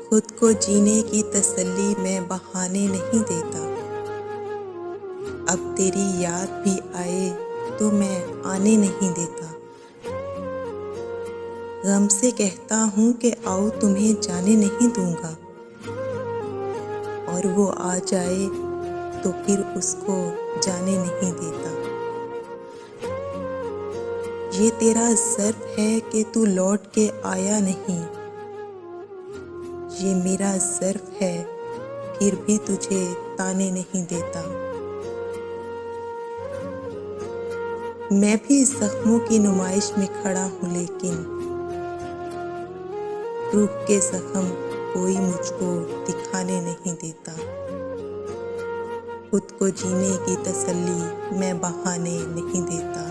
खुद को जीने की तसल्ली मैं बहाने नहीं देता। अब तेरी याद भी आए तो मैं आने नहीं देता। गम से कहता हूँ कि आओ तुम्हें जाने नहीं दूंगा, और वो आ जाए तो फिर उसको जाने नहीं देता। ये तेरा ज़र्फ है कि तू लौट के आया नहीं, ये मेरा ज़र्फ है फिर भी तुझे ताने नहीं देता। मैं भी ज़ख्मों की नुमाइश में खड़ा हूँ, लेकिन रूह के ज़ख्म कोई मुझको दिखाने नहीं देता। खुद को जीने की तसल्ली मैं बहाने नहीं देता।